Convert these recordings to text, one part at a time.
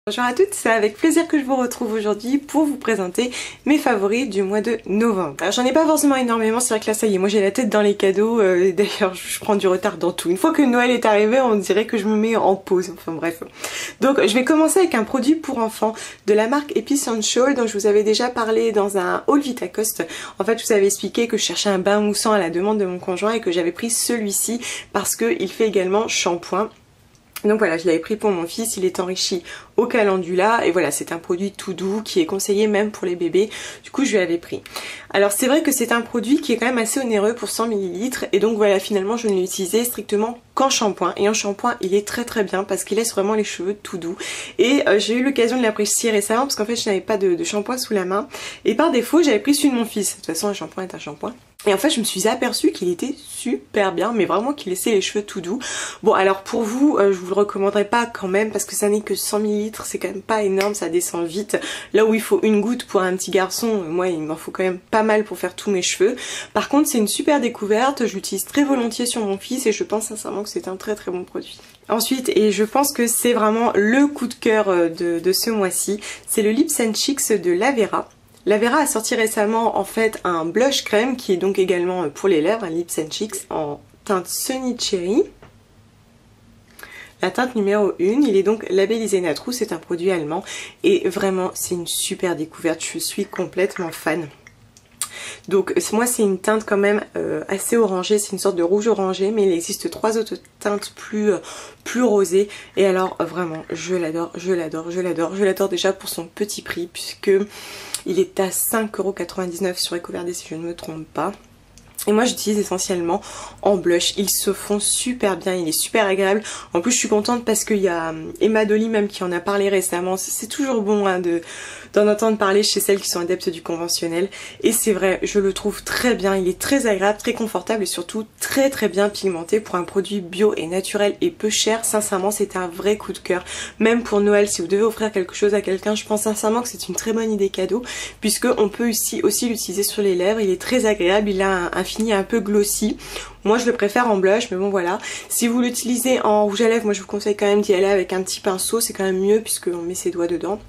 Bonjour à toutes, c'est avec plaisir que je vous retrouve aujourd'hui pour vous présenter mes favoris du mois de novembre. Alors j'en ai pas forcément énormément, c'est vrai que là ça y est, moi j'ai la tête dans les cadeaux, d'ailleurs je prends du retard dans tout. Une fois que Noël est arrivé, on dirait que je me mets en pause, enfin bref. Donc je vais commencer avec un produit pour enfants de la marque Epicential, dont je vous avais déjà parlé dans un haul Vitacoste. En fait je vous avais expliqué que je cherchais un bain moussant à la demande de mon conjoint et que j'avais pris celui-ci parce qu'il fait également shampoing. Donc voilà, je l'avais pris pour mon fils, il est enrichi au calendula et voilà, c'est un produit tout doux qui est conseillé même pour les bébés, du coup je lui avais pris. Alors c'est vrai que c'est un produit qui est quand même assez onéreux pour 100 ml et donc voilà, finalement je ne l'ai utilisé strictement qu'en shampoing, et en shampoing il est très bien parce qu'il laisse vraiment les cheveux tout doux et j'ai eu l'occasion de l'apprécier récemment parce qu'en fait je n'avais pas de shampoing sous la main et par défaut j'avais pris celui de mon fils. De toute façon un shampoing est un shampoing. Et en fait je me suis aperçue qu'il était super bien, mais vraiment qu'il laissait les cheveux tout doux. Bon alors pour vous, je vous le recommanderais pas quand même parce que ça n'est que 100 ml, c'est quand même pas énorme, ça descend vite. Là où il faut une goutte pour un petit garçon, moi il m'en faut quand même pas mal pour faire tous mes cheveux. Par contre c'est une super découverte, je l'utilise très volontiers sur mon fils et je pense sincèrement que c'est un très bon produit. Ensuite, et je pense que c'est vraiment le coup de cœur de ce mois-ci, c'est le Lips & Cheeks de Lavera. Lavera a sorti récemment en fait un blush crème qui est donc également pour les lèvres, un Lips & Cheeks en teinte Sunny Cherry. La teinte numéro 1, il est donc labellisé Natrou, c'est un produit allemand et vraiment c'est une super découverte, je suis complètement fan. Donc moi c'est une teinte quand même assez orangée, c'est une sorte de rouge orangé, mais il existe 3 autres teintes plus rosées et alors vraiment je l'adore déjà pour son petit prix puisque il est à 5,99€ sur Ecoverde si je ne me trompe pas. Et moi j'utilise essentiellement en blush, ils se font super bien, il est super agréable. En plus je suis contente parce qu'il y a Emma Dolly même qui en a parlé récemment. C'est toujours bon hein, d'en entendre parler chez celles qui sont adeptes du conventionnel. Et c'est vrai, je le trouve très bien, il est très agréable, très confortable et surtout très bien pigmenté pour un produit bio et naturel et peu cher. Sincèrement c'est un vrai coup de cœur. Même pour Noël, si vous devez offrir quelque chose à quelqu'un, je pense sincèrement que c'est une très bonne idée cadeau puisque on peut aussi l'utiliser sur les lèvres. Il est très agréable, il a un fini un peu glossy. Moi je le préfère en blush, mais bon voilà. Si vous l'utilisez en rouge à lèvres, moi je vous conseille quand même d'y aller avec un petit pinceau, c'est quand même mieux puisqu'on met ses doigts dedans.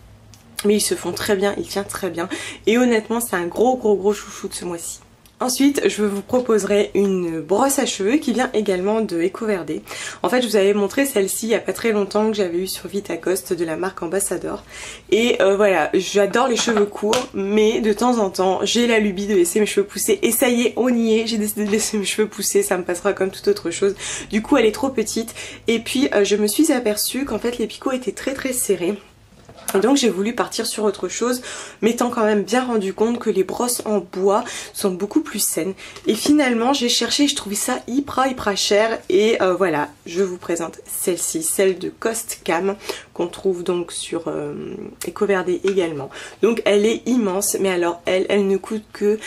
Mais ils se font très bien, il tient très bien. Et honnêtement c'est un gros chouchou de ce mois-ci. Ensuite, je vous proposerai une brosse à cheveux qui vient également de Ecoverde. En fait, je vous avais montré celle-ci il n'y a pas très longtemps que j'avais eu sur Vitacoste de la marque Ambassador. Et voilà, j'adore les cheveux courts, mais de temps en temps, j'ai la lubie de laisser mes cheveux pousser. Et ça y est, on y est, j'ai décidé de laisser mes cheveux pousser, ça me passera comme toute autre chose. Du coup, elle est trop petite. Et puis, je me suis aperçue qu'en fait, les picots étaient très serrés. Et donc j'ai voulu partir sur autre chose, m'étant quand même bien rendu compte que les brosses en bois sont beaucoup plus saines. Et finalement j'ai cherché, je trouvais ça hyper cher et voilà, je vous présente celle-ci, celle de Costcam qu'on trouve donc sur Ecoverde également. Donc elle est immense, mais alors elle ne coûte que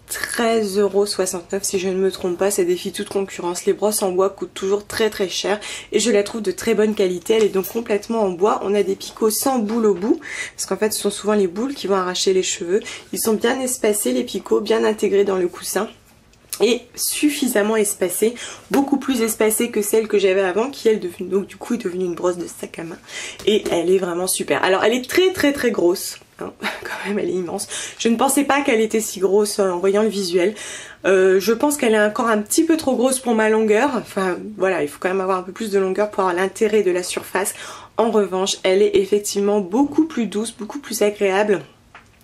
13,69€ si je ne me trompe pas, ça défie toute concurrence. Les brosses en bois coûtent toujours très cher et je la trouve de très bonne qualité. Elle est donc complètement en bois, on a des picots sans boule au bout parce qu'en fait ce sont souvent les boules qui vont arracher les cheveux. Ils sont bien espacés les picots, bien intégrés dans le coussin et suffisamment espacée, beaucoup plus espacée que celle que j'avais avant qui elle donc du coup est devenue une brosse de sac à main et elle est vraiment super. Alors elle est très grosse hein, quand même elle est immense. Je ne pensais pas qu'elle était si grosse en voyant le visuel. Je pense qu'elle est encore un petit peu trop grosse pour ma longueur, enfin voilà, il faut quand même avoir un peu plus de longueur pour avoir l'intérêt de la surface. En revanche elle est effectivement beaucoup plus douce, beaucoup plus agréable.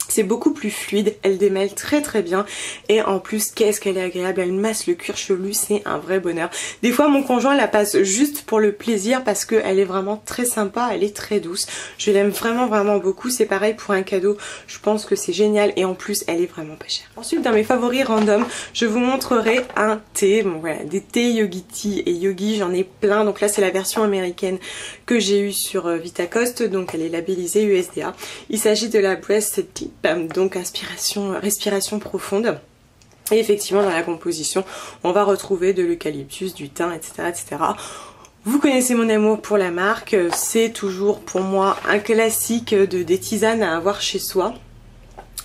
C'est beaucoup plus fluide, elle démêle très bien et en plus qu'est-ce qu'elle est agréable, elle masse le cuir chevelu, c'est un vrai bonheur. Des fois mon conjoint la passe juste pour le plaisir parce qu'elle est vraiment très sympa, elle est très douce. Je l'aime vraiment beaucoup, c'est pareil pour un cadeau, je pense que c'est génial et en plus elle est vraiment pas chère. Ensuite dans mes favoris random, je vous montrerai un thé, bon voilà, des thés Yogi Tea et Yogi, j'en ai plein, donc là c'est la version américaine que j'ai eue sur Vitacoste, donc elle est labellisée USDA. Il s'agit de la Breast Tea. Donc respiration profonde. Et effectivement dans la composition on va retrouver de l'eucalyptus, du thym, etc. Vous connaissez mon amour pour la marque, c'est toujours pour moi un classique des tisanes à avoir chez soi.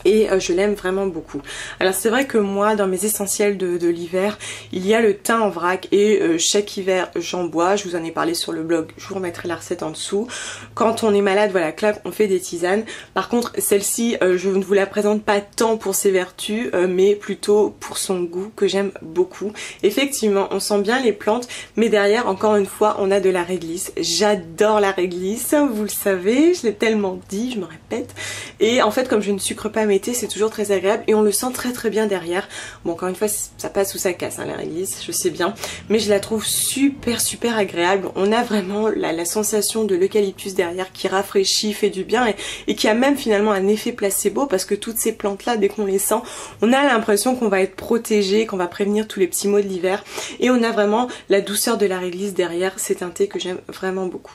Et je l'aime vraiment beaucoup. Alors c'est vrai que moi dans mes essentiels de l'hiver, il y a le thym en vrac et chaque hiver j'en bois, je vous en ai parlé sur le blog, je vous remettrai la recette en dessous. Quand on est malade, voilà, clac, on fait des tisanes. Par contre celle-ci, je ne vous la présente pas tant pour ses vertus, mais plutôt pour son goût que j'aime beaucoup. Effectivement, on sent bien les plantes, mais derrière, encore une fois, on a de la réglisse. J'adore la réglisse, vous le savez, je l'ai tellement dit, je me répète. Et en fait, comme je ne sucre pas mes thés, c'est toujours très agréable et on le sent très très bien derrière. Bon, encore une fois, ça passe ou ça casse, hein, la réglisse, je sais bien, mais je la trouve super super agréable. On a vraiment la sensation de l'eucalyptus derrière qui rafraîchit, fait du bien et qui a même finalement un effet placebo parce que toutes ces plantes là, dès qu'on les sent, on a l'impression qu'on va être protégé, qu'on va prévenir tous les petits maux de l'hiver et on a vraiment la douceur de la réglisse derrière. C'est un thé que j'aime vraiment beaucoup.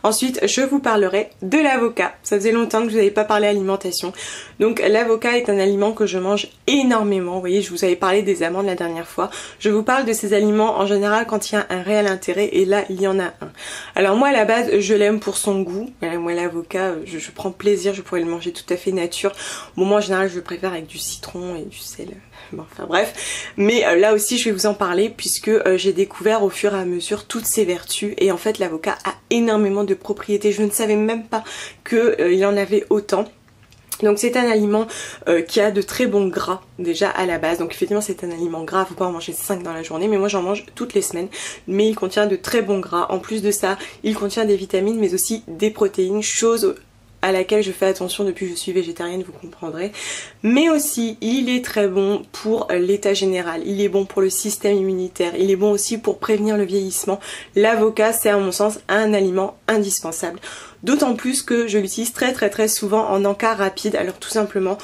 Ensuite, je vous parlerai de l'avocat. Ça faisait longtemps que je vous avais pas parlé alimentation. Donc l'avocat est un aliment que je mange énormément. Vous voyez, je vous avais parlé des amandes la dernière fois. Je vous parle de ces aliments en général quand il y a un réel intérêt et là, il y en a un. Alors moi, à la base, je l'aime pour son goût. Moi, l'avocat, je prends plaisir, je pourrais le manger tout à fait nature. Bon, moi, en général, je le préfère avec du citron et du sel. Bon, enfin bref, mais là aussi je vais vous en parler puisque j'ai découvert au fur et à mesure toutes ses vertus et en fait l'avocat a énormément de propriétés. Je ne savais même pas qu'il en avait autant. Donc c'est un aliment qui a de très bons gras déjà à la base. Donc effectivement c'est un aliment gras, faut pas en manger 5 dans la journée, mais moi j'en mange toutes les semaines. Mais il contient de très bons gras. En plus de ça, il contient des vitamines mais aussi des protéines, chose à laquelle je fais attention depuis que je suis végétarienne, vous comprendrez. Mais aussi, il est très bon pour l'état général, il est bon pour le système immunitaire, il est bon aussi pour prévenir le vieillissement. L'avocat, c'est à mon sens un aliment indispensable. D'autant plus que je l'utilise très souvent en encas rapide. Alors tout simplement,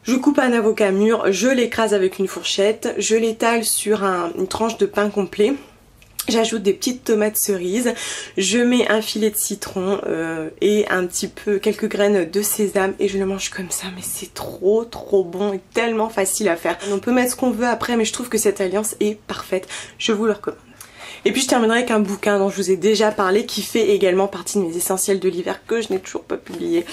je coupe un avocat mûr, je l'écrase avec une fourchette, je l'étale sur une tranche de pain complet. J'ajoute des petites tomates cerises, je mets un filet de citron et un petit peu quelques graines de sésame et je le mange comme ça, mais c'est trop bon et tellement facile à faire. On peut mettre ce qu'on veut après, mais je trouve que cette alliance est parfaite, je vous le recommande. Et puis je terminerai avec un bouquin dont je vous ai déjà parlé qui fait également partie de mes essentiels de l'hiver que je n'ai toujours pas publié.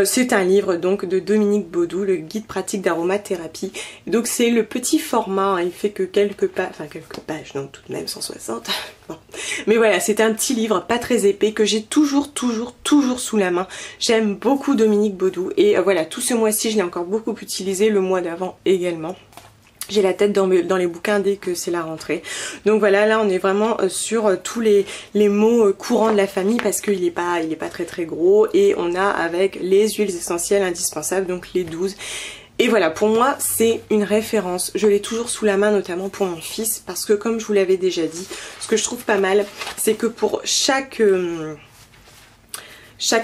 C'est un livre donc de Dominique Baudou, le guide pratique d'aromathérapie. Donc c'est le petit format, hein, il fait que quelques pages, non tout de même 160. Bon. Mais voilà, c'est un petit livre pas très épais que j'ai toujours sous la main. J'aime beaucoup Dominique Baudou et voilà, tout ce mois-ci je l'ai encore beaucoup utilisé, le mois d'avant également. J'ai la tête dans les bouquins dès que c'est la rentrée. Donc voilà, là on est vraiment sur tous les mots courants de la famille parce qu'il est pas très gros. Et on a avec les huiles essentielles indispensables, donc les 12. Et voilà, pour moi c'est une référence. Je l'ai toujours sous la main, notamment pour mon fils, parce que comme je vous l'avais déjà dit, ce que je trouve pas mal, c'est que pour chaque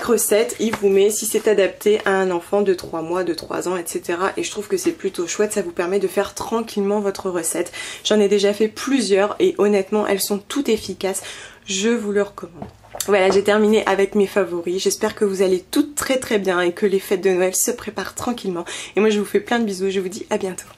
recette, il vous met si c'est adapté à un enfant de 3 mois, de 3 ans, etc. Et je trouve que c'est plutôt chouette, ça vous permet de faire tranquillement votre recette. J'en ai déjà fait plusieurs et honnêtement, elles sont toutes efficaces. Je vous le recommande. Voilà, j'ai terminé avec mes favoris. J'espère que vous allez toutes très bien et que les fêtes de Noël se préparent tranquillement. Et moi, je vous fais plein de bisous. Je vous dis à bientôt.